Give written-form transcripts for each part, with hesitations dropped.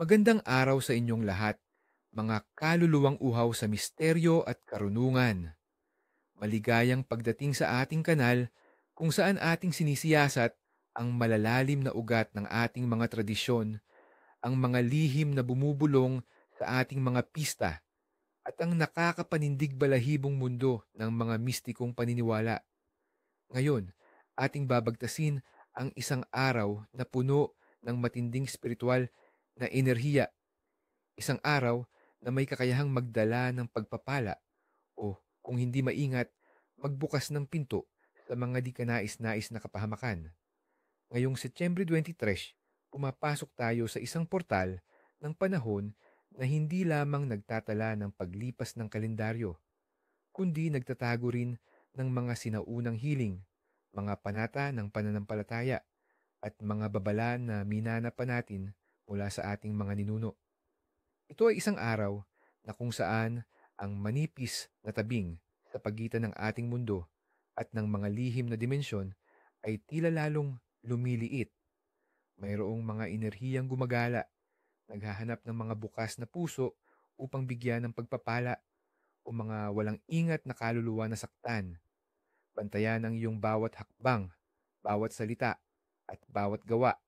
Magandang araw sa inyong lahat, mga kaluluwang uhaw sa misteryo at karunungan. Maligayang pagdating sa ating kanal kung saan ating sinisiyasat ang malalalim na ugat ng ating mga tradisyon, ang mga lihim na bumubulong sa ating mga pista, at ang nakakapanindig balahibong mundo ng mga mistikong paniniwala. Ngayon, ating babagtasin ang isang araw na puno ng matinding spiritual na enerhiya. Isang araw na may kakayahang magdala ng pagpapala o kung hindi maingat, magbukas ng pinto sa mga di kanais-nais na kapahamakan. Ngayong Setyembre 23, pumapasok tayo sa isang portal ng panahon na hindi lamang nagtatala ng paglipas ng kalendaryo, kundi nagtatago rin ng mga sinaunang hiling, mga panata ng pananampalataya, at mga babala na minana pa natin mula sa ating mga ninuno. Ito ay isang araw na kung saan ang manipis na tabing sa pagitan ng ating mundo at ng mga lihim na dimensyon ay tila lalong lumiliit. Mayroong mga enerhiyang gumagala, naghahanap ng mga bukas na puso upang bigyan ng pagpapala o mga walang ingat na kaluluwa na saktan. Bantayan ang iyong bawat hakbang, bawat salita, at bawat gawa.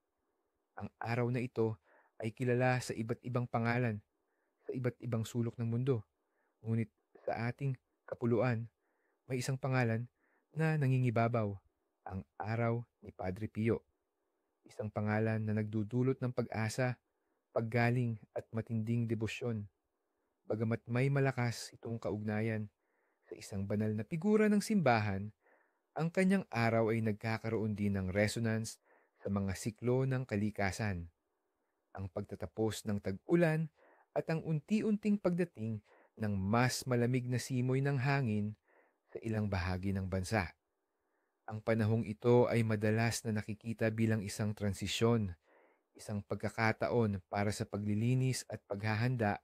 Ang araw na ito ay kilala sa iba't ibang pangalan sa iba't ibang sulok ng mundo. Ngunit sa ating kapuluan, may isang pangalan na nangingibabaw, ang araw ni Padre Pio. Isang pangalan na nagdudulot ng pag-asa, paggaling at matinding debosyon. Bagamat may malakas itong kaugnayan sa isang banal na figura ng simbahan, ang kanyang araw ay nagkakaroon din ng resonance sa mga siklo ng kalikasan, ang pagtatapos ng tag-ulan at ang unti-unting pagdating ng mas malamig na simoy ng hangin sa ilang bahagi ng bansa. Ang panahong ito ay madalas na nakikita bilang isang transisyon, isang pagkakataon para sa paglilinis at paghahanda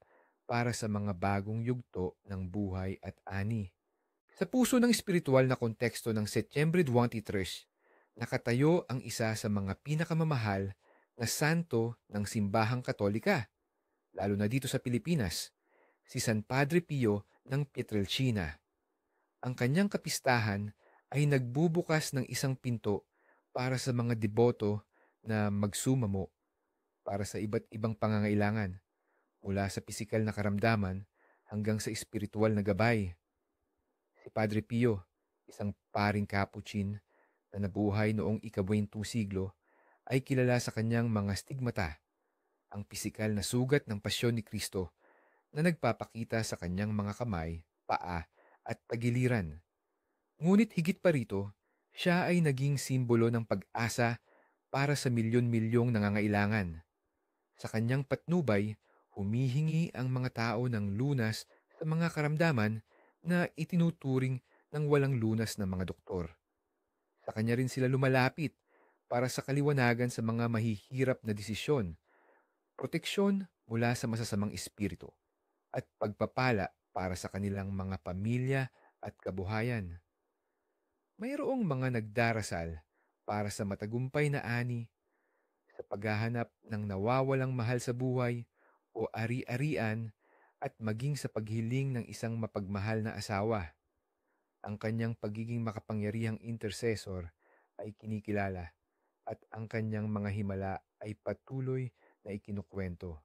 para sa mga bagong yugto ng buhay at ani. Sa puso ng espiritual na konteksto ng Setyembre 23, nakatayo ang isa sa mga pinakamamahal na santo ng simbahang katolika, lalo na dito sa Pilipinas, si San Padre Pio ng Pietrelcina. Ang kanyang kapistahan ay nagbubukas ng isang pinto para sa mga deboto na magsumamo para sa iba't ibang pangangailangan, mula sa pisikal na karamdaman hanggang sa espiritual na gabay. Si Padre Pio, isang paring Capuchin na nabuhay noong ika-20 siglo, ay kilala sa kanyang mga stigmata, ang pisikal na sugat ng pasyon ni Kristo na nagpapakita sa kanyang mga kamay, paa at tagiliran. Ngunit higit pa rito, siya ay naging simbolo ng pag-asa para sa milyon-milyong nangangailangan. Sa kanyang patnubay, humihingi ang mga tao ng lunas sa mga karamdaman na itinuturing ng walang lunas ng mga doktor. Sa kanya rin sila lumalapit para sa kaliwanagan sa mga mahihirap na desisyon, proteksyon mula sa masasamang espiritu, at pagpapala para sa kanilang mga pamilya at kabuhayan. Mayroong mga nagdarasal para sa matagumpay na ani, sa paghahanap ng nawawalang mahal sa buhay o ari-arian, at maging sa paghiling ng isang mapagmahal na asawa. Ang kanyang pagiging makapangyarihang intercessor ay kinikilala at ang kanyang mga himala ay patuloy na ikinukwento.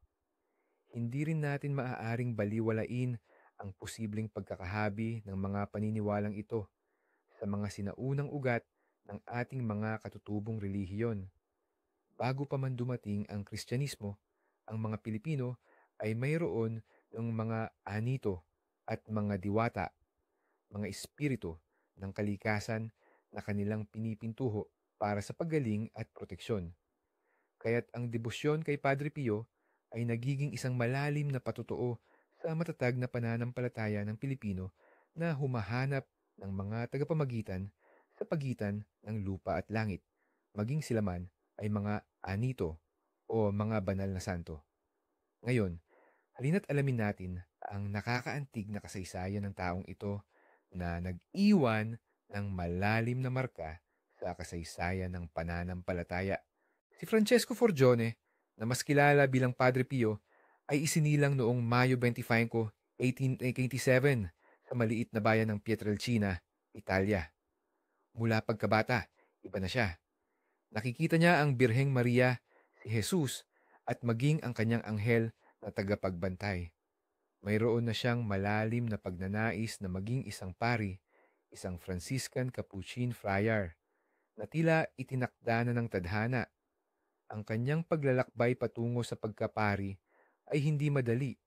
Hindi rin natin maaaring baliwalain ang posibleng pagkakahabi ng mga paniniwalang ito sa mga sinaunang ugat ng ating mga katutubong relihiyon. Bago pa man dumating ang Kristyanismo, ang mga Pilipino ay mayroon ng mga anito at mga diwata, mga espiritu ng kalikasan na kanilang pinipintuho para sa paggaling at proteksyon. Kaya't ang debosyon kay Padre Pio ay nagiging isang malalim na patotoo sa matatag na pananampalataya ng Pilipino na humahanap ng mga tagapamagitan sa pagitan ng lupa at langit, maging sila man ay mga anito o mga banal na santo. Ngayon, halina't alamin natin ang nakakaantig na kasaysayan ng taong ito na nag-iwan ng malalim na marka sa kasaysayan ng pananampalataya. Si Francesco Forgione na mas kilala bilang Padre Pio, ay isinilang noong Mayo 25, 1887 sa maliit na bayan ng Pietrelcina, Italia. Mula pagkabata, iba na siya. Nakikita niya ang Birheng Maria, si Jesus, at maging ang kanyang anghel na tagapagbantay. Mayroon na siyang malalim na pagnanais na maging isang pari, isang Franciscan Capuchin friar, na tila itinakda na ng tadhana. Ang kanyang paglalakbay patungo sa pagkapari ay hindi madali.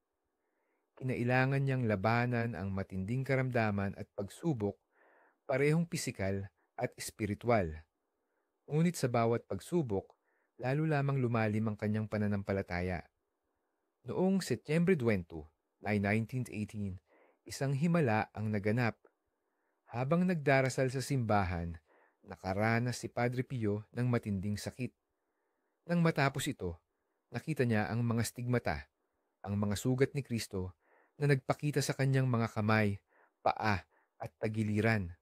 Kinailangan niyang labanan ang matinding karamdaman at pagsubok, parehong pisikal at espiritual. Ngunit sa bawat pagsubok, lalo lamang lumalim ang kanyang pananampalataya. Noong Setyembre 20 ay 1918, isang himala ang naganap. Habang nagdarasal sa simbahan, nakaranas si Padre Pio ng matinding sakit. Nang matapos ito, nakita niya ang mga stigmata, ang mga sugat ni Kristo na nagpakita sa kanyang mga kamay, paa at tagiliran.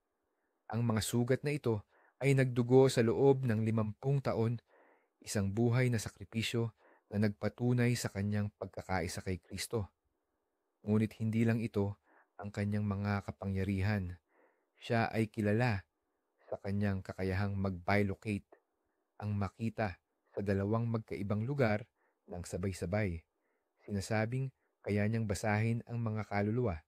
Ang mga sugat na ito ay nagdugo sa loob ng 50 taon, isang buhay na sakripisyo na nagpatunay sa kanyang pagkakaisa kay Kristo. Ngunit hindi lang ito ang kanyang mga kapangyarihan. Siya ay kilala sa kanyang kakayahang mag-bilocate, ang makita sa dalawang magkaibang lugar ng sabay-sabay. Sinasabing kaya niyang basahin ang mga kaluluwa,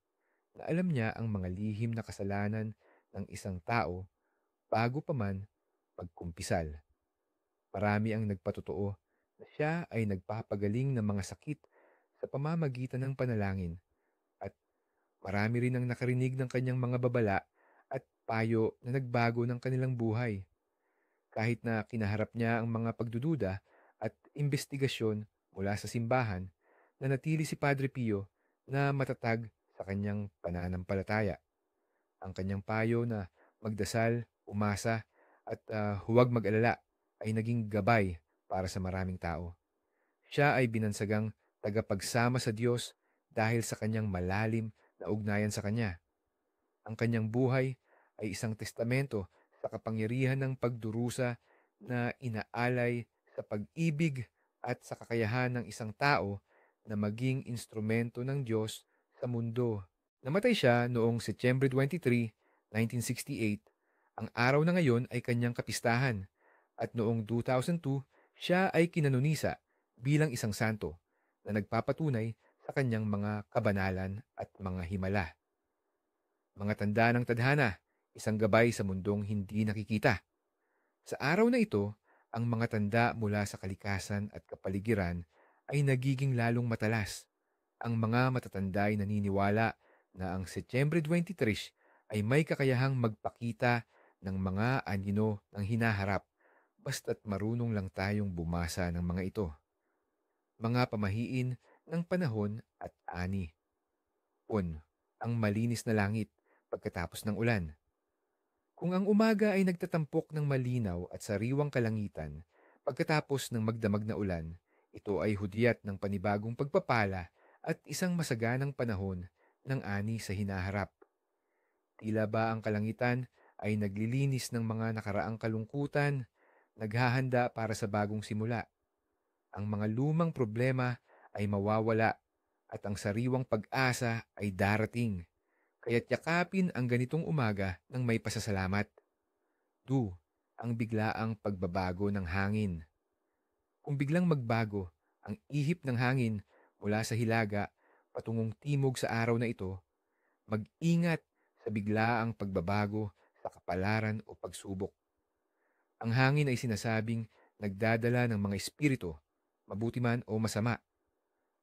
na alam niya ang mga lihim na kasalanan ng isang tao bago pa man magkumpisal. Marami ang nagpatotoo na siya ay nagpapagaling ng mga sakit sa pamamagitan ng panalangin, at marami rin ang nakarinig ng kanyang mga babala at payo na nagbago ng kanilang buhay. Kahit na kinaharap niya ang mga pagdududa at imbestigasyon mula sa simbahan, nanatili si Padre Pio na matatag sa kanyang pananampalataya. Ang kanyang payo na magdasal, umasa, at huwag mag-alala ay naging gabay para sa maraming tao. Siya ay binansagang tagapagsama sa Diyos dahil sa kanyang malalim na ugnayan sa Kanya. Ang kanyang buhay ay isang testamento sa kapangyarihan ng pagdurusa na inaalay sa pag-ibig at sa kakayahan ng isang tao na maging instrumento ng Diyos sa mundo. Namatay siya noong Setyembre 23, 1968. Ang araw na ngayon ay kanyang kapistahan, at noong 2002 siya ay kinanonisa bilang isang santo na nagpapatunay sa kanyang mga kabanalan at mga himala. Mga tanda ng tadhana, isang gabay sa mundong hindi nakikita. Sa araw na ito, ang mga tanda mula sa kalikasan at kapaligiran ay nagiging lalong matalas. Ang mga matatanda ay naniniwala na ang Setyembre 23 ay may kakayahang magpakita ng mga anino ng hinaharap, basta't marunong lang tayong bumasa ng mga ito. Mga pamahiin ng panahon at ani. Ang malinis na langit pagkatapos ng ulan. Kung ang umaga ay nagtatampok ng malinaw at sariwang kalangitan, pagkatapos ng magdamag na ulan, ito ay hudyat ng panibagong pagpapala at isang masaganang panahon ng ani sa hinaharap. Tila ba ang kalangitan ay naglilinis ng mga nakaraang kalungkutan, naghahanda para sa bagong simula. Ang mga lumang problema ay mawawala at ang sariwang pag-asa ay darating. Kaya't yakapin ang ganitong umaga ng may pasasalamat. Ang biglaang pagbabago ng hangin. Kung biglang magbago ang ihip ng hangin mula sa hilaga patungong timog sa araw na ito, mag-ingat sa biglaang pagbabago sa kapalaran o pagsubok. Ang hangin ay sinasabing nagdadala ng mga espiritu, mabuti man o masama.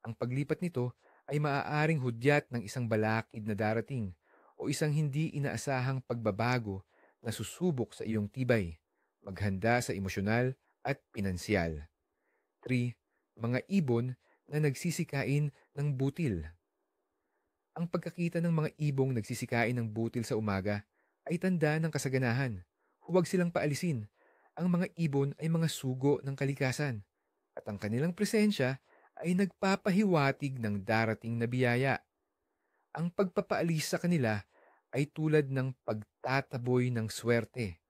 Ang paglipat nito ay maaaring hudyat ng isang balakid na darating o isang hindi inaasahang pagbabago na susubok sa iyong tibay. Maghanda sa emosyonal at pinansyal. 3. Mga ibon na nagsisikain ng butil. Ang pagkakita ng mga ibong nagsisikain ng butil sa umaga ay tanda ng kasaganahan. Huwag silang paalisin. Ang mga ibon ay mga sugo ng kalikasan, at ang kanilang presensya ay nagpapahiwatig ng darating na biyaya. Ang pagpapaalis sa kanila ay tulad ng pagtataboy ng swerte.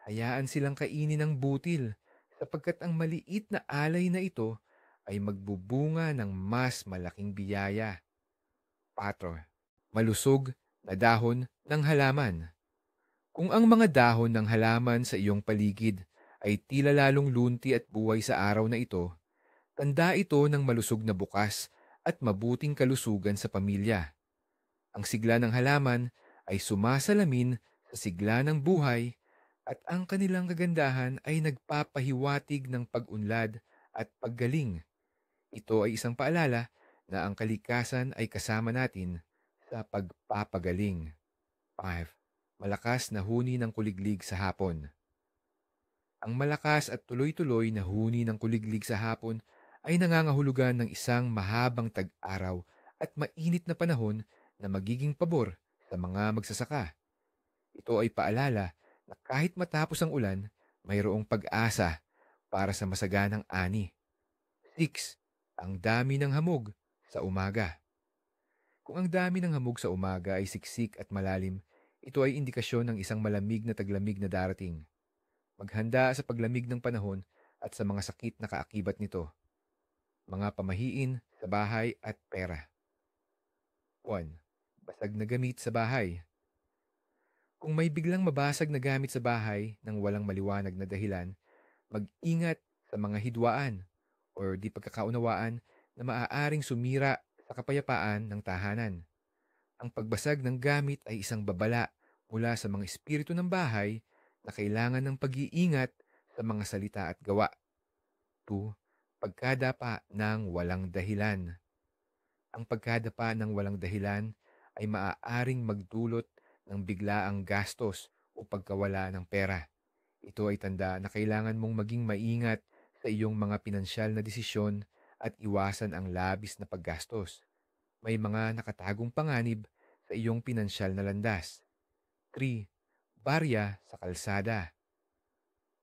Hayaan silang kainin ng butil, sapagkat ang maliit na alay na ito ay magbubunga ng mas malaking biyaya. 4. Malusog na dahon ng halaman. Kung ang mga dahon ng halaman sa iyong paligid ay tila lalong lunti at buhay sa araw na ito, tanda ito ng malusog na bukas at mabuting kalusugan sa pamilya. Ang sigla ng halaman ay sumasalamin sa sigla ng buhay at ang kanilang kagandahan ay nagpapahiwatig ng pag-unlad at paggaling. Ito ay isang paalala na ang kalikasan ay kasama natin sa pagpapagaling. 5. Malakas na huni ng kuliglig sa hapon. Ang malakas at tuloy-tuloy na huni ng kuliglig sa hapon ay nangangahulugan ng isang mahabang tag-araw at mainit na panahon na magiging pabor sa mga magsasaka. Ito ay paalala na kahit matapos ang ulan, mayroong pag-asa para sa masaganang ani. 6. Ang dami ng hamog sa umaga. Kung ang dami ng hamog sa umaga ay siksik at malalim, ito ay indikasyon ng isang malamig na taglamig na darating. Maghanda sa paglamig ng panahon at sa mga sakit na kaakibat nito. Mga pamahiin sa bahay at pera. 1. Basag na gamit sa bahay. Kung may biglang mabasag na gamit sa bahay ng walang maliwanag na dahilan, mag-ingat sa mga hidwaan o di pagkakaunawaan na maaaring sumira sa kapayapaan ng tahanan. Ang pagbasag ng gamit ay isang babala mula sa mga espiritu ng bahay na kailangan ng pag-iingat sa mga salita at gawa. 2. Pagkadapa ng walang dahilan. Ang pagkadapa ng walang dahilan ay maaaring magdulot ng biglaang gastos o pagkawala ng pera. Ito ay tanda na kailangan mong maging maingat sa iyong mga pinansyal na desisyon at iwasan ang labis na paggastos. May mga nakatagong panganib sa iyong pinansyal na landas. 3. Barya sa kalsada.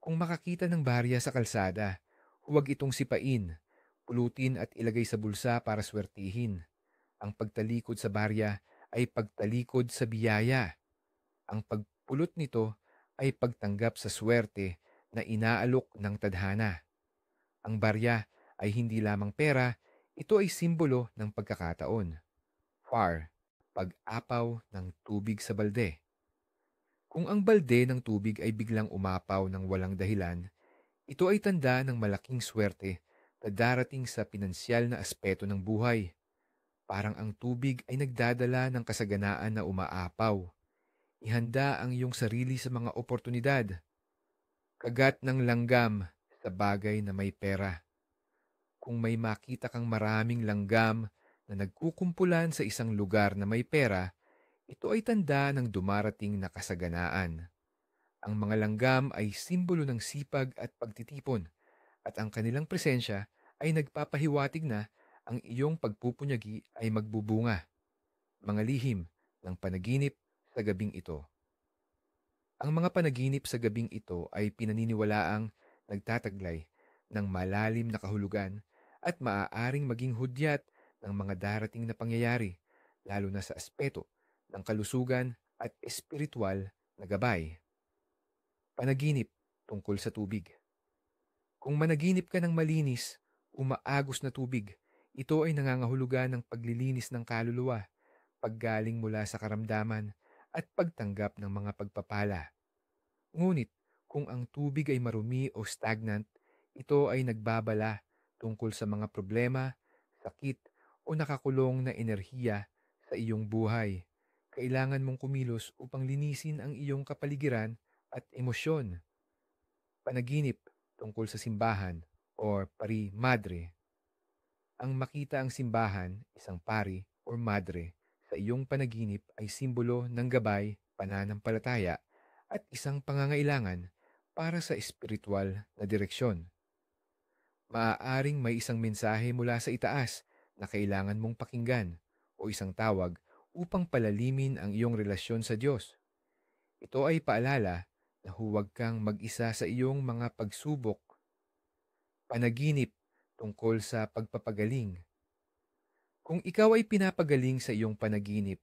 Kung makakita ng barya sa kalsada, huwag itong sipain, pulutin at ilagay sa bulsa para swertihin. Ang pagtalikod sa barya ay pagtalikod sa biyaya. Ang pagpulot nito ay pagtanggap sa swerte na inaalok ng tadhana. Ang barya ay hindi lamang pera, ito ay simbolo ng pagkakataon. 4. Pag-apaw ng tubig sa balde. Kung ang balde ng tubig ay biglang umapaw ng walang dahilan, ito ay tanda ng malaking swerte na darating sa pinansyal na aspeto ng buhay. Parang ang tubig ay nagdadala ng kasaganaan na umaapaw. Ihanda ang iyong sarili sa mga oportunidad. Kagat ng langgam sa bagay na may pera. Kung may makita kang maraming langgam na nagkukumpulan sa isang lugar na may pera, ito ay tanda ng dumarating na kasaganaan. Ang mga langgam ay simbolo ng sipag at pagtitipon at ang kanilang presensya ay nagpapahiwatig na ang iyong pagpupunyagi ay magbubunga. Mga lihim ng panaginip sa gabing ito. Ang mga panaginip sa gabing ito ay pinaniniwalaang nagtataglay ng malalim na kahulugan at maaaring maging hudyat ng mga darating na pangyayari, lalo na sa aspeto ng kalusugan at espiritual na gabay. Panaginip tungkol sa tubig. Kung managinip ka ng malinis, umaagos na tubig, ito ay nangangahulugan ng paglilinis ng kaluluwa, paggaling mula sa karamdaman, at pagtanggap ng mga pagpapala. Ngunit, kung ang tubig ay marumi o stagnant, ito ay nagbabala tungkol sa mga problema, sakit, o nakakulong na enerhiya sa iyong buhay. Kailangan mong kumilos upang linisin ang iyong kapaligiran at emosyon. Panaginip tungkol sa simbahan or pari madre. Ang makita ang simbahan, isang pari or madre, sa iyong panaginip ay simbolo ng gabay, pananampalataya, at isang pangangailangan para sa espiritual na direksyon. Maaaring may isang mensahe mula sa itaas na kailangan mong pakinggan o isang tawag upang palalimin ang iyong relasyon sa Diyos. Ito ay paalala na huwag kang mag-isa sa iyong mga pagsubok. Panaginip tungkol sa pagpapagaling. Kung ikaw ay pinapagaling sa iyong panaginip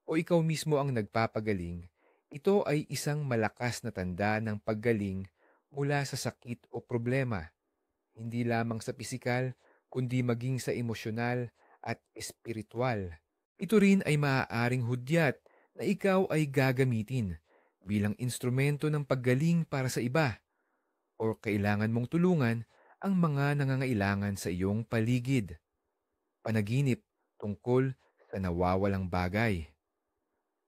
o ikaw mismo ang nagpapagaling, ito ay isang malakas na tanda ng paggaling mula sa sakit o problema, hindi lamang sa pisikal, kundi maging sa emosyonal at espiritual. Ito rin ay maaaring hudyat na ikaw ay gagamitin bilang instrumento ng paggaling para sa iba o kailangan mong tulungan ang mga nangangailangan sa iyong paligid. Panaginip tungkol sa nawawalang bagay.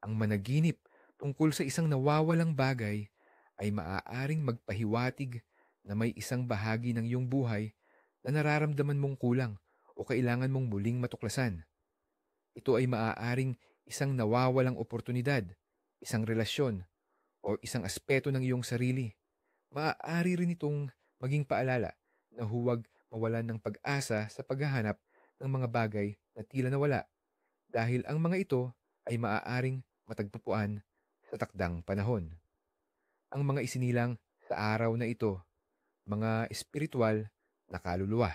Ang managinip tungkol sa isang nawawalang bagay ay maaaring magpahiwatig na may isang bahagi ng iyong buhay na nararamdaman mong kulang o kailangan mong muling matuklasan. Ito ay maaaring isang nawawalang oportunidad, isang relasyon, o isang aspeto ng iyong sarili. Maaari rin itong maging paalala na huwag mawalan ng pag-asa sa paghahanap ng mga bagay na tila nawala dahil ang mga ito ay maaaring matagpuan sa takdang panahon. Ang mga isinilang sa araw na ito, mga espiritual na kaluluwa.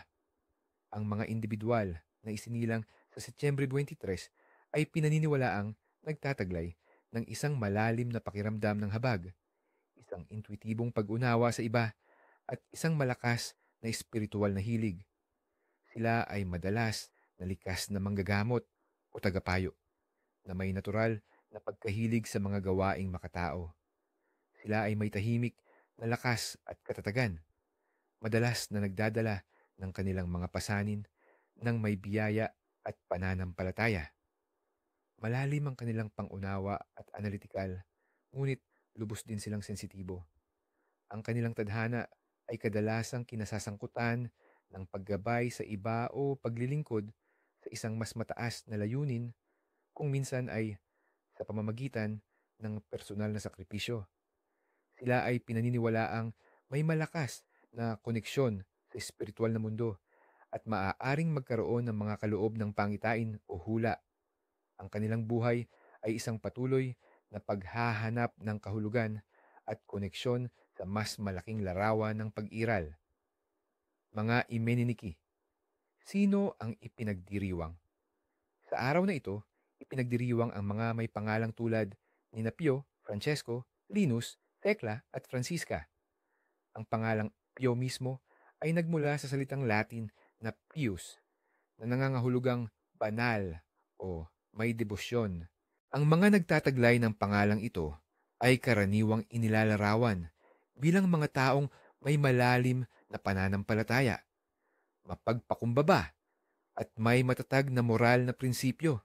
Ang mga individual na isinilang sa Setyembre 23 ay pinaniniwalaang nagtataglay ng isang malalim na pakiramdam ng habag, isang intuitibong pag-unawa sa iba, at isang malakas na espiritual na hilig. Sila ay madalas na likas na manggagamot o tagapayo na may natural na pagkahilig sa mga gawaing makatao. Sila ay may tahimik na lakas at katatagan, madalas na nagdadala ng kanilang mga pasanin ng may biyaya at pananampalataya. Malalim ang kanilang pangunawa at analytical, ngunit lubos din silang sensitibo. Ang kanilang tadhana ay kadalasang kinasasangkutan ng paggabay sa iba o paglilingkod sa isang mas mataas na layunin, kung minsan ay sa pamamagitan ng personal na sakripisyo. Sila ay pinaniniwalaang may malakas na koneksyon sa espiritual na mundo at maaaring magkaroon ng mga kaloob ng pangitain o hula. Ang kanilang buhay ay isang patuloy na paghahanap ng kahulugan at koneksyon sa mas malaking larawan ng pag-iral. Mga Imeniniki, sino ang ipinagdiriwang? Sa araw na ito, ipinagdiriwang ang mga may pangalang tulad ni Pio, Francesco, Linus, Tekla at Francisca. Ang pangalang Pio mismo ay nagmula sa salitang Latin na pius, na nangangahulugang banal o may debosyon. Ang mga nagtataglay ng pangalang ito ay karaniwang inilalarawan bilang mga taong may malalim na pananampalataya, mapagpakumbaba, at may matatag na moral na prinsipyo.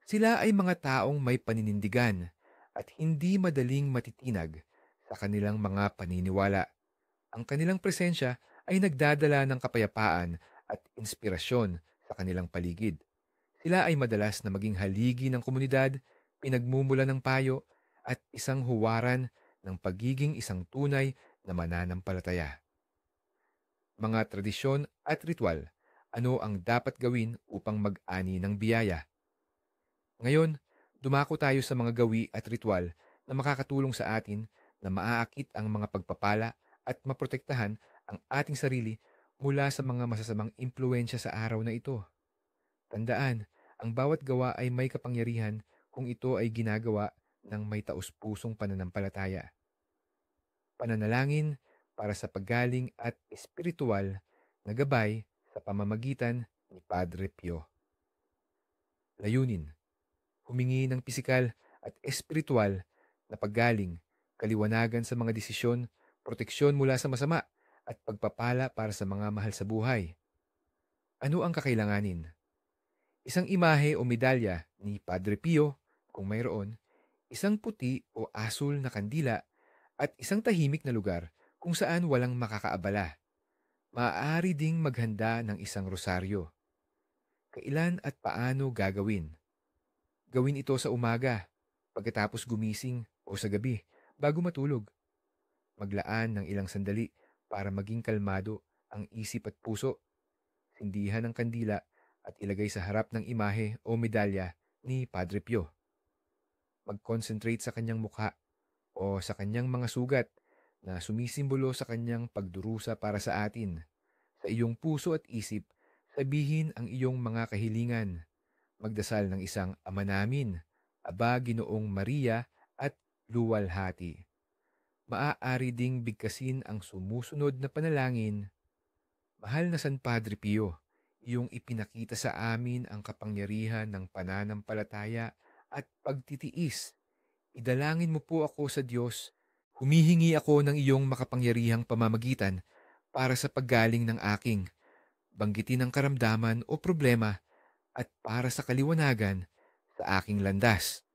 Sila ay mga taong may paninindigan at hindi madaling matitinag sa kanilang mga paniniwala. Ang kanilang presensya ay nagdadala ng kapayapaan at inspirasyon sa kanilang paligid. Sila ay madalas na maging haligi ng komunidad, pinagmumula ng payo, at isang huwaran ng pagiging isang tunay na mananampalataya. Mga tradisyon at ritual, ano ang dapat gawin upang mag-ani ng biyaya? Ngayon, dumako tayo sa mga gawi at ritual na makakatulong sa atin na maaakit ang mga pagpapala at maprotektahan ang ating sarili mula sa mga masasamang impluensya sa araw na ito. Tandaan, ang bawat gawa ay may kapangyarihan kung ito ay ginagawa ng may taus-pusong pananampalataya. Pananalangin para sa paggaling at espiritual na gabay sa pamamagitan ni Padre Pio. Layunin, humingi ng pisikal at espiritual na paggaling, kaliwanagan sa mga desisyon, proteksyon mula sa masama, at pagpapala para sa mga mahal sa buhay. Ano ang kakailanganin? Isang imahe o medalya ni Padre Pio, kung mayroon, isang puti o asul na kandila, at isang tahimik na lugar kung saan walang makakaabala. Maaari ding maghanda ng isang rosaryo. Kailan at paano gagawin? Gawin ito sa umaga, pagkatapos gumising o sa gabi, bago matulog. Maglaan ng ilang sandali para maging kalmado ang isip at puso. Sindihan ang kandila at ilagay sa harap ng imahe o medalya ni Padre Pio. Mag-concentrate sa kanyang mukha o sa kanyang mga sugat na sumisimbolo sa kanyang pagdurusa para sa atin. Sa iyong puso at isip, sabihin ang iyong mga kahilingan. Magdasal ng isang Ama Namin, Aba Ginoong Maria at Luwalhati. Maaari ding bigkasin ang sumusunod na panalangin. Mahal na San Padre Pio, iyong ipinakita sa amin ang kapangyarihan ng pananampalataya at pagtitiis. Idalangin mo po ako sa Diyos. Humihingi ako ng iyong makapangyarihang pamamagitan para sa paggaling ng aking banggitin ang karamdaman o problema at para sa kaliwanagan sa aking landas.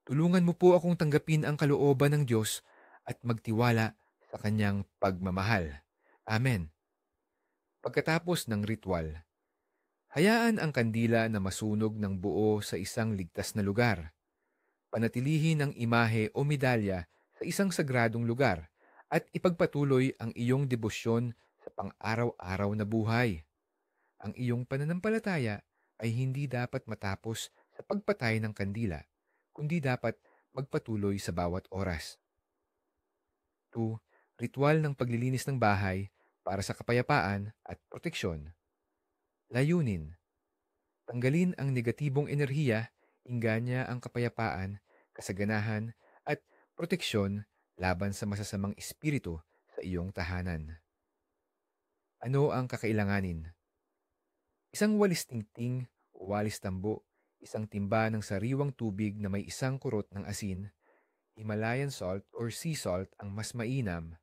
Tulungan mo po akong tanggapin ang kalooban ng Diyos at magtiwala sa kanyang pagmamahal. Amen. Pagkatapos ng ritual, hayaan ang kandila na masunog ng buo sa isang ligtas na lugar. Panatilihin ang imahe o medalya sa isang sagradong lugar at ipagpatuloy ang iyong debosyon sa pang-araw-araw na buhay. Ang iyong pananampalataya ay hindi dapat matapos sa pagpatay ng kandila, kundi dapat magpatuloy sa bawat oras. 2. Ritual ng paglilinis ng bahay para sa kapayapaan at proteksyon. Layunin: tanggalin ang negatibong enerhiya, inganya ang kapayapaan, kasaganahan, at proteksyon laban sa masasamang espiritu sa iyong tahanan. Ano ang kakailanganin? Isang walis tingting o walis tambo, isang timba ng sariwang tubig na may isang kurot ng asin, Himalayan salt or sea salt ang mas mainam,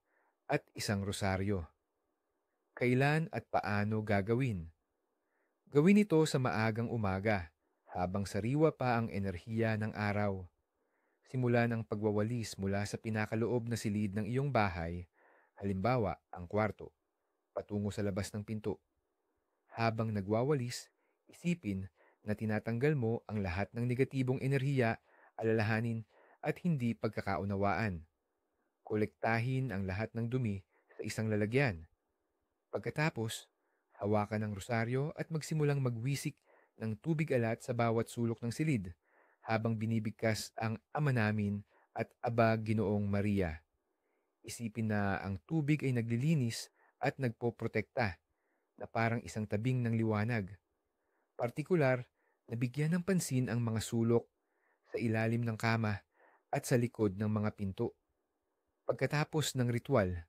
at isang rosaryo. Kailan at paano gagawin? Gawin ito sa maagang umaga, habang sariwa pa ang enerhiya ng araw. Simulan ang pagwawalis mula sa pinakaloob na silid ng iyong bahay, halimbawa ang kwarto, patungo sa labas ng pinto. Habang nagwawalis, isipin na tinatanggal mo ang lahat ng negatibong enerhiya, alalahanin at hindi pagkakaunawaan. Kolektahin ang lahat ng dumi sa isang lalagyan. Pagkatapos, hawakan ang rosaryo at magsimulang magwisik ng tubig alat sa bawat sulok ng silid habang binibigkas ang Ama Namin at Aba Ginoong Maria. Isipin na ang tubig ay naglilinis at nagpoprotekta na parang isang tabing ng liwanag. Partikular, nabigyan ng pansin ang mga sulok sa ilalim ng kama at sa likod ng mga pinto. Pagkatapos ng ritual,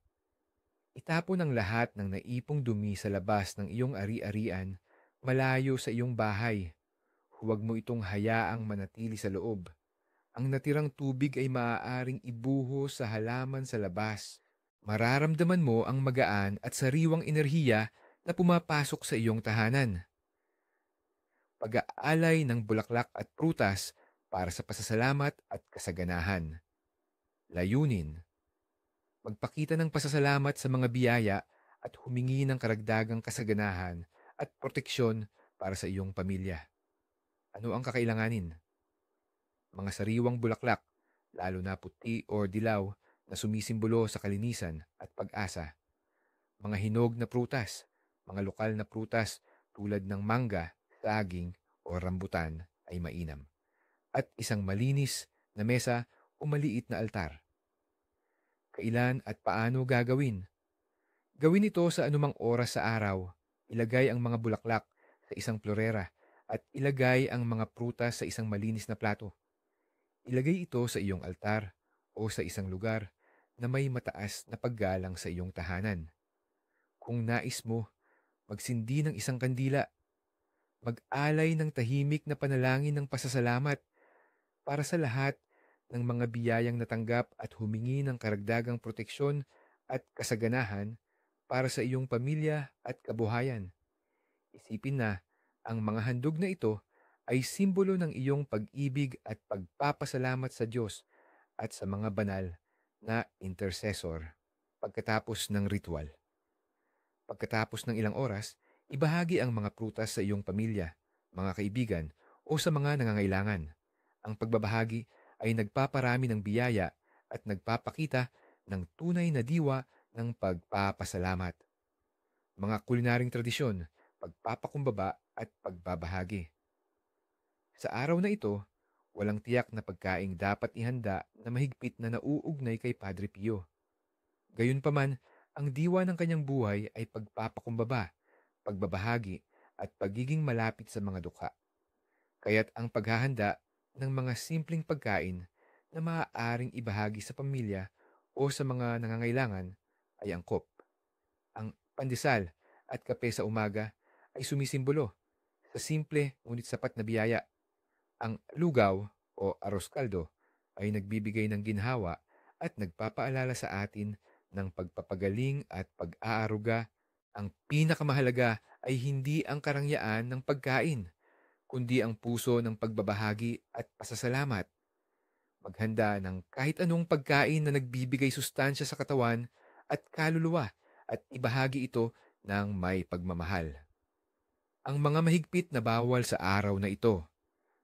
itapon ang lahat ng naipong dumi sa labas ng iyong ari-arian malayo sa iyong bahay. Huwag mo itong hayaang manatili sa loob. Ang natirang tubig ay maaaring ibuhos sa halaman sa labas. Mararamdaman mo ang magaan at sariwang enerhiya na pumapasok sa iyong tahanan. Pag-aalay ng bulaklak at prutas para sa pasasalamat at kasaganahan. Layunin: magpakita ng pasasalamat sa mga biyaya at humingi ng karagdagang kasaganahan at proteksyon para sa iyong pamilya. Ano ang kakailanganin? Mga sariwang bulaklak, lalo na puti o dilaw na sumisimbolo sa kalinisan at pag-asa. Mga hinog na prutas, mga lokal na prutas tulad ng mangga, saging o rambutan ay mainam. At isang malinis na mesa o maliit na altar. Kailan at paano gagawin? Gawin ito sa anumang oras sa araw. Ilagay ang mga bulaklak sa isang florera at ilagay ang mga prutas sa isang malinis na plato. Ilagay ito sa iyong altar o sa isang lugar na may mataas na paggalang sa iyong tahanan. Kung nais mo, magsindi ng isang kandila. Mag-alay ng tahimik na panalangin ng pasasalamat para sa lahat ng mga biyayang natanggap at humingi ng karagdagang proteksyon at kasaganahan para sa iyong pamilya at kabuhayan. Isipin na ang mga handog na ito ay simbolo ng iyong pag-ibig at pagpapasalamat sa Diyos at sa mga banal na intercessor. Pagkatapos ng ritual. Pagkatapos ng ilang oras, ibahagi ang mga prutas sa iyong pamilya, mga kaibigan o sa mga nangangailangan. Ang pagbabahagi ay nagpaparami ng biyaya at nagpapakita ng tunay na diwa ng pagpapasalamat. Mga kulinaring tradisyon, pagpapakumbaba at pagbabahagi. Sa araw na ito, walang tiyak na pagkaing dapat ihanda na mahigpit na nauugnay kay Padre Pio. Gayunpaman, ang diwa ng kanyang buhay ay pagpapakumbaba, pagbabahagi at pagiging malapit sa mga dukha. Kaya't ang paghahanda ng mga simpleng pagkain na maaaring ibahagi sa pamilya o sa mga nangangailangan ay angkop, ang pandesal at kape sa umaga ay sumisimbolo sa simple ngunit sapat na biyaya. Ang lugaw o arroz caldo ay nagbibigay ng ginhawa at nagpapaalala sa atin ng pagpapagaling at pag-aaruga. Ang pinakamahalaga ay hindi ang karangyaan ng pagkain, kundi ang puso ng pagbabahagi at pasasalamat. Maghanda ng kahit anong pagkain na nagbibigay sustansya sa katawan at kaluluwa at ibahagi ito ng may pagmamahal. Ang mga mahigpit na bawal sa araw na ito,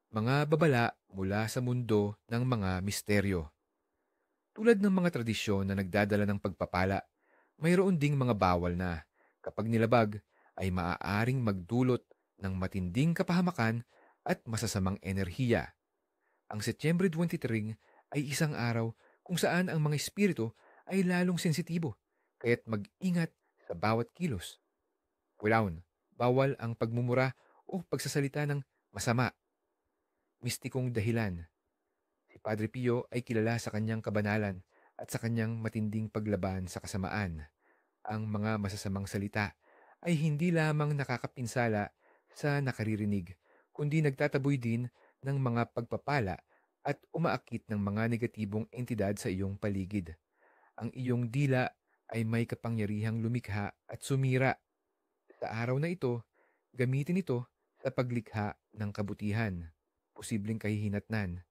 mga babala mula sa mundo ng mga misteryo. Tulad ng mga tradisyon na nagdadala ng pagpapala, mayroon ding mga bawal na, kapag nilabag, ay maaaring magdulot ng matinding kapahamakan at masasamang enerhiya. Ang Setyembre 23 ay isang araw kung saan ang mga espiritu ay lalong sensitibo, kaya't mag-ingat sa bawat kilos. Pulawon, bawal ang pagmumura o pagsasalita ng masama. Mistikong dahilan. Si Padre Pio ay kilala sa kanyang kabanalan at sa kanyang matinding paglaban sa kasamaan. Ang mga masasamang salita ay hindi lamang nakakapinsala sa nakaririnig, kundi nagtataboy din ng mga pagpapala at umaakit ng mga negatibong entidad sa iyong paligid. Ang iyong dila ay may kapangyarihang lumikha at sumira. Sa araw na ito, gamitin ito sa paglikha ng kabutihan, posibleng kahihinatnan.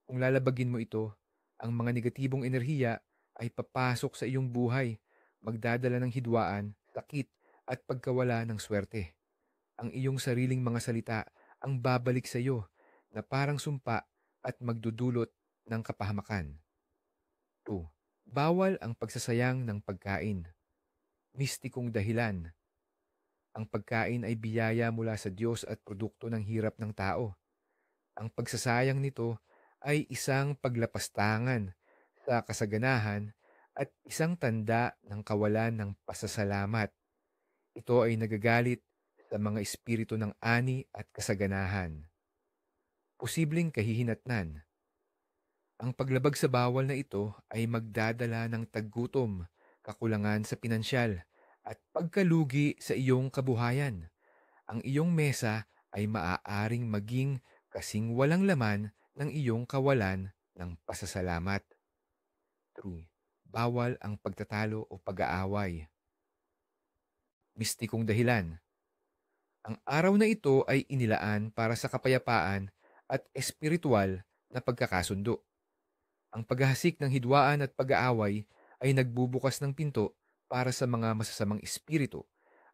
Kung lalabagin mo ito, ang mga negatibong enerhiya ay papasok sa iyong buhay, magdadala ng hidwaan, sakit at pagkawala ng swerte. Ang iyong sariling mga salita ang babalik sa iyo na parang sumpa at magdudulot ng kapahamakan. 2. Bawal ang pagsasayang ng pagkain. Mistikong dahilan. Ang pagkain ay biyaya mula sa Diyos at produkto ng hirap ng tao. Ang pagsasayang nito ay isang paglapastangan sa kasaganahan at isang tanda ng kawalan ng pasasalamat. Ito ay nagagalit sa mga espiritu ng ani at kasaganahan. Posibleng kahihinatnan. Ang paglabag sa bawal na ito ay magdadala ng taggutom, kakulangan sa pinansyal, at pagkalugi sa iyong kabuhayan. Ang iyong mesa ay maaaring maging kasing walang laman ng iyong kawalan ng pasasalamat. 3. Bawal ang pagtatalo o pag-aaway. Mistikong dahilan. Ang araw na ito ay inilaan para sa kapayapaan at espiritual na pagkakasundo. Ang paghahasik ng hidwaan at pag-aaway ay nagbubukas ng pinto para sa mga masasamang espiritu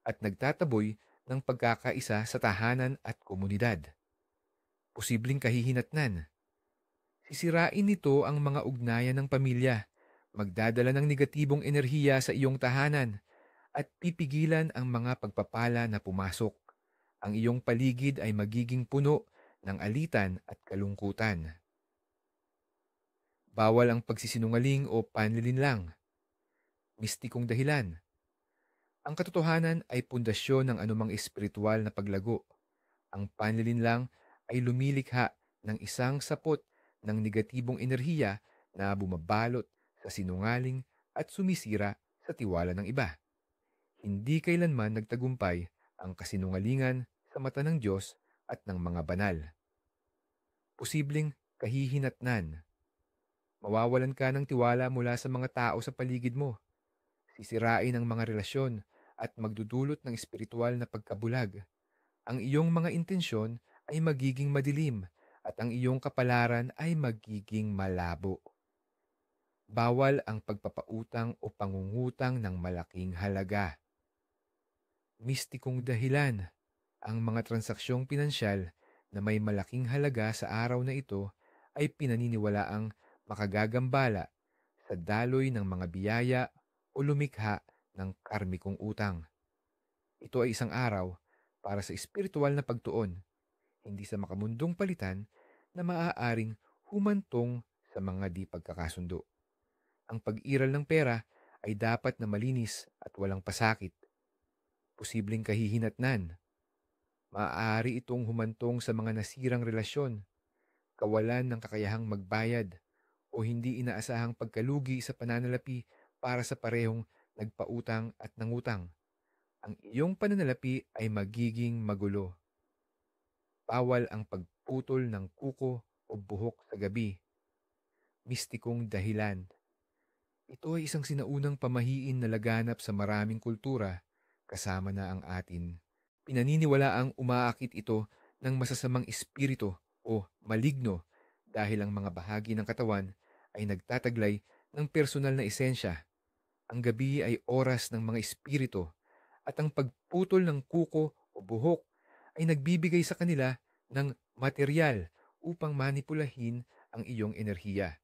at nagtataboy ng pagkakaisa sa tahanan at komunidad. Posibleng kahihinatnan. Sisirain nito ang mga ugnayan ng pamilya, magdadala ng negatibong enerhiya sa iyong tahanan, at pipigilan ang mga pagpapala na pumasok. Ang iyong paligid ay magiging puno ng alitan at kalungkutan. Bawal ang pagsisinungaling o panlilinlang. Mistikong dahilan. Ang katotohanan ay pundasyon ng anumang espiritual na paglago. Ang panlilinlang ay lumilikha ng isang sapot ng negatibong enerhiya na bumabalot sa sinungaling at sumisira sa tiwala ng iba. Hindi kailanman nagtagumpay ang kasinungalingan sa mata ng Diyos at ng mga banal. Posibleng kahihinatnan. Mawawalan ka ng tiwala mula sa mga tao sa paligid mo. Sisirain ang mga relasyon at magdudulot ng espiritual na pagkabulag. Ang iyong mga intensyon ay magiging madilim at ang iyong kapalaran ay magiging malabo. Bawal ang pagpapautang o pangungutang ng malaking halaga. Mistikong dahilan. Ang mga transaksyong pinansyal na may malaking halaga sa araw na ito ay pinaniniwalaang makagagambala sa daloy ng mga biyaya o lumikha ng karmikong utang. Ito ay isang araw para sa espiritual na pagtuon, hindi sa makamundong palitan na maaaring humantong sa mga di pagkakasundo. Ang pag-iral ng pera ay dapat na malinis at walang pasakit. Posibleng kahihinatnan. Maaari itong humantong sa mga nasirang relasyon, kawalan ng kakayahang magbayad, o hindi inaasahang pagkalugi sa pananalapi para sa parehong nagpautang at nangutang. Ang iyong pananalapi ay magiging magulo. Bawal ang pagputol ng kuko o buhok sa gabi. Mistikong dahilan. Ito ay isang sinaunang pamahiin na laganap sa maraming kultura, kasama na ang atin. Pinaniniwalaang umaakit ito ng masasamang espiritu o maligno dahil ang mga bahagi ng katawan ay nagtataglay ng personal na esensya. Ang gabi ay oras ng mga espiritu at ang pagputol ng kuko o buhok ay nagbibigay sa kanila ng material upang manipulahin ang iyong enerhiya.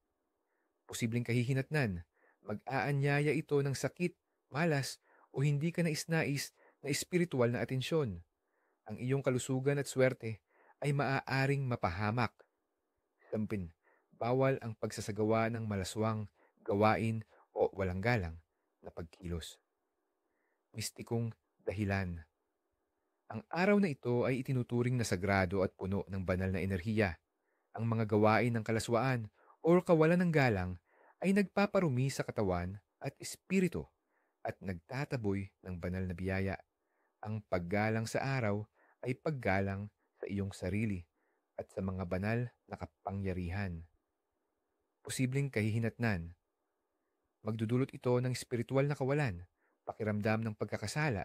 Posibleng kahihinatnan, mag-aanyaya ito ng sakit, malas, o hindi ka nais-nais na espiritual na atensyon. Ang iyong kalusugan at swerte ay maaaring mapahamak. Sampin, bawal ang pagsasagawa ng malaswang gawain o walang galang na pagkilos. Mistikong dahilan. Ang araw na ito ay itinuturing na sagrado at puno ng banal na enerhiya. Ang mga gawain ng kalaswaan o kawalan ng galang ay nagpaparumi sa katawan at espiritu at nagtataboy ng banal na biyaya. Ang paggalang sa araw ay paggalang sa iyong sarili at sa mga banal na kapangyarihan. Posibleng kahihinatnan. Magdudulot ito ng espiritual na kawalan, pakiramdam ng pagkakasala,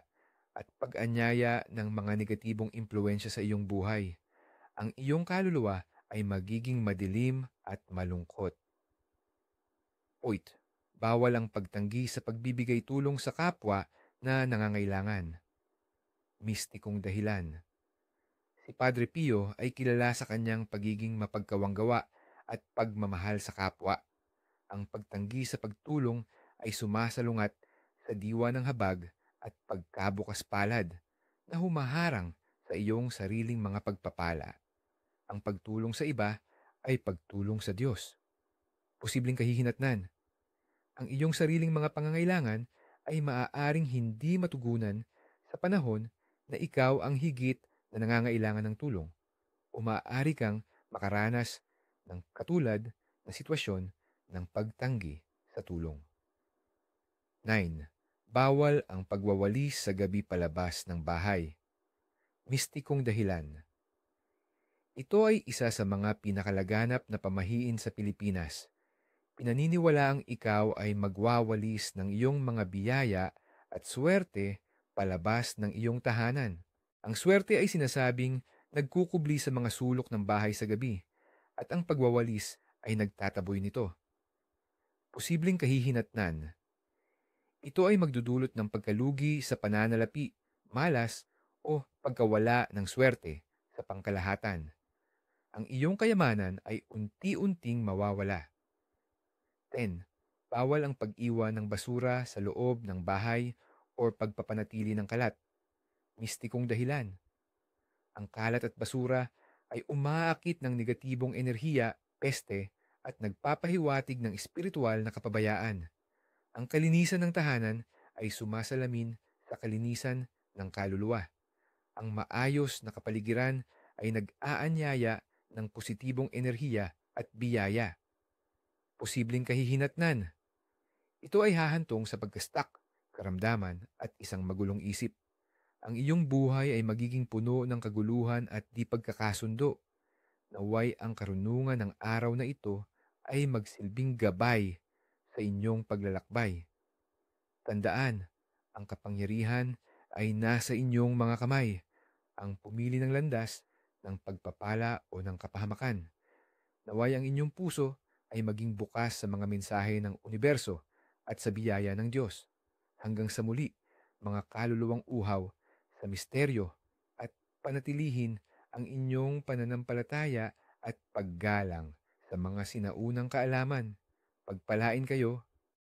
at pag-anyaya ng mga negatibong impluensya sa iyong buhay. Ang iyong kaluluwa ay magiging madilim at malungkot. Oit, bawal ang pagtanggi sa pagbibigay tulong sa kapwa na nangangailangan. Mistikong dahilan. Si Padre Pio ay kilala sa kanyang pagiging mapagkawanggawa at pagmamahal sa kapwa. Ang pagtanggi sa pagtulong ay sumasalungat sa diwa ng habag at pagkabukas palad na humaharang sa iyong sariling mga pagpapala. Ang pagtulong sa iba ay pagtulong sa Diyos. Posibleng kahihinatnan. Ang iyong sariling mga pangangailangan ay maaaring hindi matugunan sa panahon na ikaw ang higit na nangangailangan ng tulong o maaari kang makaranas ng katulad na sitwasyon ng pagtanggi sa tulong. 9. Bawal ang pagwawalis sa gabi palabas ng bahay. Mistikong dahilan. Ito ay isa sa mga pinakalaganap na pamahiin sa Pilipinas. Pinaniniwalaang ikaw ay magwawalis ng iyong mga biyaya at swerte palabas ng iyong tahanan. Ang swerte ay sinasabing nagkukubli sa mga sulok ng bahay sa gabi at ang pagwawalis ay nagtataboy nito. Posibleng kahihinatnan. Ito ay magdudulot ng pagkalugi sa pananalapi, malas, o pagkawala ng swerte sa pangkalahatan. Ang iyong kayamanan ay unti-unting mawawala. 10. Bawal ang pag-iwan ng basura sa loob ng bahay o pagpapanatili ng kalat. Mistikong dahilan. Ang kalat at basura ay umaakit ng negatibong enerhiya, peste, at nagpapahiwatig ng espiritual na kapabayaan. Ang kalinisan ng tahanan ay sumasalamin sa kalinisan ng kaluluwa. Ang maayos na kapaligiran ay nag-aanyaya ng positibong enerhiya at biyaya. Posibleng kahihinatnan. Ito ay hahantong sa pagkastak, karamdaman at isang magulong isip. Ang iyong buhay ay magiging puno ng kaguluhan at di pagkakasundo. Naway ang karunungan ng araw na ito ay magsilbing gabay sa inyong paglalakbay. Tandaan, ang kapangyarihan ay nasa inyong mga kamay. Ang pumili ng landas ng pagpapala o ng kapahamakan. Naway ang inyong puso ay maging bukas sa mga mensahe ng universo at sa biyaya ng Diyos. Hanggang sa muli, mga kaluluwang uhaw sa misteryo at panatilihin ang inyong pananampalataya at paggalang sa mga sinaunang kaalaman. Pagpalain kayo